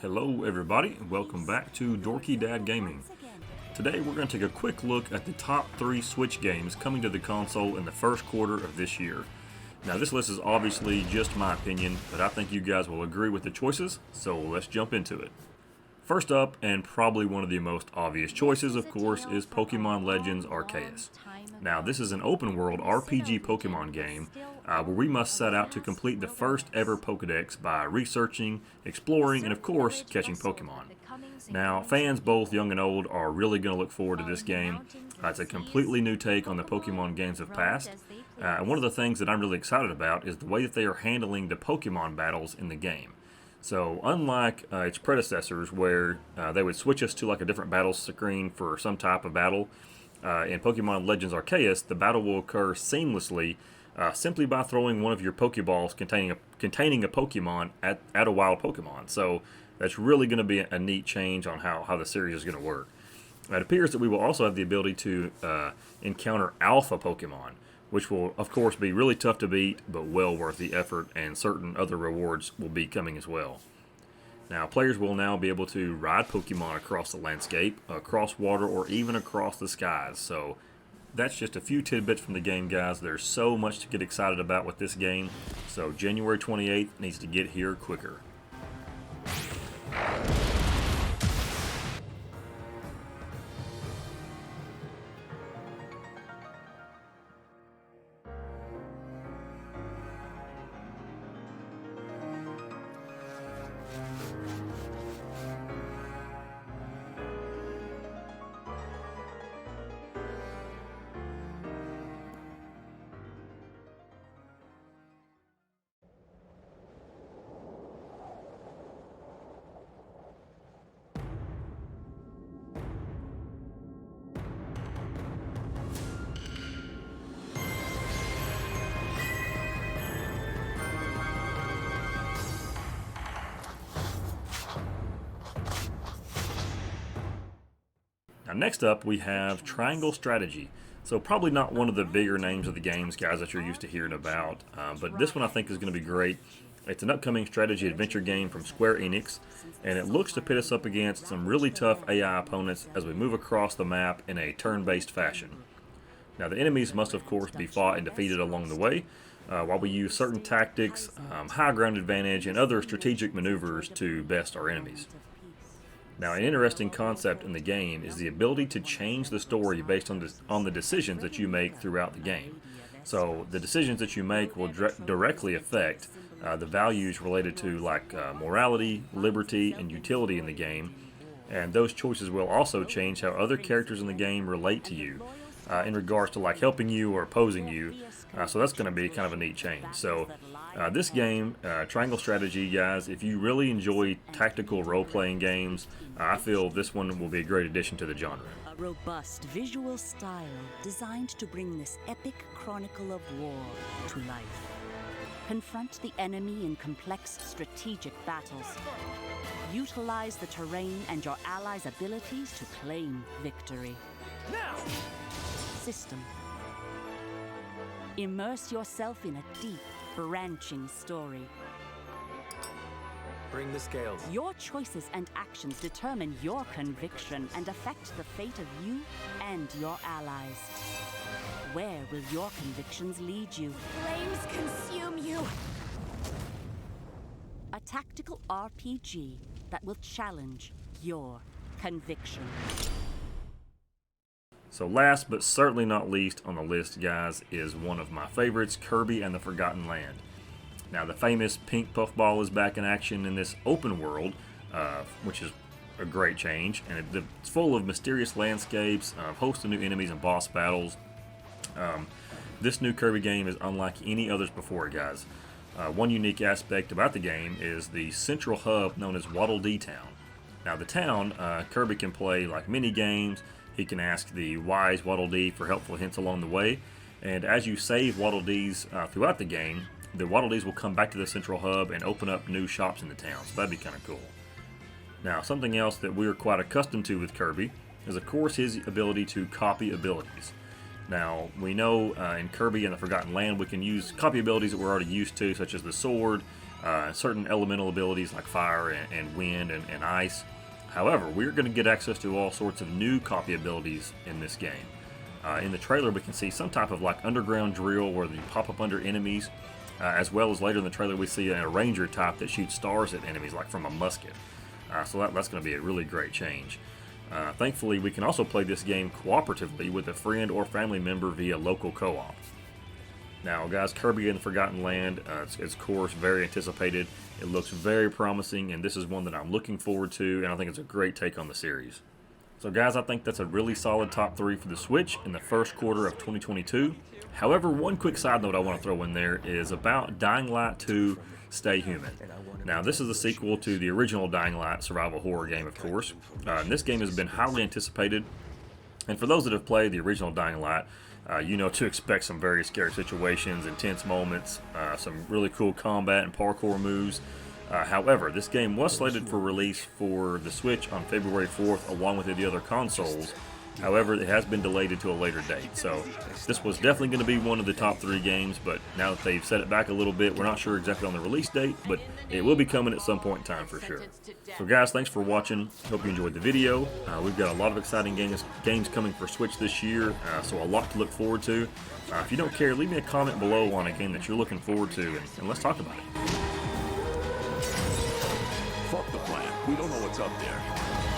Hello everybody, and welcome back to Dorky Dad Gaming. Today we're going to take a quick look at the top 3 Switch games coming to the console in the first quarter of this year. Now this list is obviously just my opinion, but I think you guys will agree with the choices, so let's jump into it. First up, and probably one of the most obvious choices, of course, is Pokémon Legends Arceus. Now this is an open world RPG Pokemon game where we must set out to complete the first ever Pokedex by researching, exploring, and of course catching Pokemon. Now fans both young and old are really going to look forward to this game. It's a completely new take on the Pokemon games of past. And one of the things that I'm really excited about is the way that they are handling the Pokemon battles in the game. So unlike its predecessors where they would switch us to like a different battle screen for some type of battle, in Pokemon Legends Arceus, the battle will occur seamlessly simply by throwing one of your Pokeballs containing a Pokemon at a wild Pokemon. So that's really going to be a neat change on how the series is going to work. It appears that we will also have the ability to encounter Alpha Pokemon, which will of course be really tough to beat, but well worth the effort, and certain other rewards will be coming as well. Now players will now be able to ride Pokemon across the landscape, across water, or even across the skies. So that's just a few tidbits from the game, guys. There's so much to get excited about with this game, so January 28th needs to get here quicker. Now next up we have Triangle Strategy. So probably not one of the bigger names of the games, guys, that you're used to hearing about, but this one I think is going to be great. It's an upcoming strategy adventure game from Square Enix, and it looks to pit us up against some really tough AI opponents as we move across the map in a turn-based fashion. Now the enemies must of course be fought and defeated along the way, while we use certain tactics, high ground advantage, and other strategic maneuvers to best our enemies. Now, an interesting concept in the game is the ability to change the story based on the decisions that you make throughout the game. So the decisions that you make will directly affect the values related to like morality, liberty, and utility in the game. And those choices will also change how other characters in the game relate to you in regards to like helping you or opposing you. So that's going to be kind of a neat change. So this game, Triangle Strategy, guys, if you really enjoy tactical role-playing games, I feel this one will be a great addition to the genre. A robust visual style designed to bring this epic chronicle of war to life. Confront the enemy in complex strategic battles. Utilize the terrain and your allies' abilities to claim victory. Now! System. Immerse yourself in a deep, branching story. Bring the scales. Your choices and actions determine your conviction and affect the fate of you and your allies. Where will your convictions lead you? Flames consume you! A tactical RPG that will challenge your conviction. So last but certainly not least on the list, guys, is one of my favorites, Kirby and the Forgotten Land. Now the famous pink puffball is back in action in this open world, which is a great change, and it's full of mysterious landscapes, a host of new enemies and boss battles. This new Kirby game is unlike any others before, guys. One unique aspect about the game is the central hub known as Waddle Dee Town. Now the town, Kirby can play like mini games. He can ask the wise Waddle Dee for helpful hints along the way, and as you save Waddle Dees throughout the game, the Waddle Dees will come back to the central hub and open up new shops in the town, so that'd be kind of cool. Now, something else that we're quite accustomed to with Kirby is, of course, his ability to copy abilities. Now, we know in Kirby and the Forgotten Land we can use copy abilities that we're already used to, such as the sword, certain elemental abilities like fire and wind and ice. However, we're going to get access to all sorts of new copy abilities in this game. In the trailer, we can see some type of like underground drill where they pop up under enemies, as well as later in the trailer we see a ranger type that shoots stars at enemies like from a musket. So that's going to be a really great change. Thankfully, we can also play this game cooperatively with a friend or family member via local co-op. Now, guys, Kirby in the Forgotten Land, it's of course very anticipated. It looks very promising, and this is one that I'm looking forward to, and I think it's a great take on the series. So, guys, I think that's a really solid top 3 for the Switch in the first quarter of 2022. However, one quick side note I want to throw in there is about Dying Light 2 Stay Human. Now, this is a sequel to the original Dying Light survival horror game, of course. And this game has been highly anticipated. And for those that have played the original Dying Light, you know to expect some very scary situations, intense moments, some really cool combat and parkour moves. However, this game was slated for release for the Switch on February 4th along with the other consoles. However, it has been delayed to a later date. So this was definitely going to be one of the top 3 games, but now that they've set it back a little bit, we're not sure exactly on the release date, but it will be coming at some point in time for sure. So guys, thanks for watching. Hope you enjoyed the video. We've got a lot of exciting games coming for Switch this year, so a lot to look forward to. If you don't care, leave me a comment below on a game that you're looking forward to, and let's talk about it. Fuck the plan. We don't know what's up there.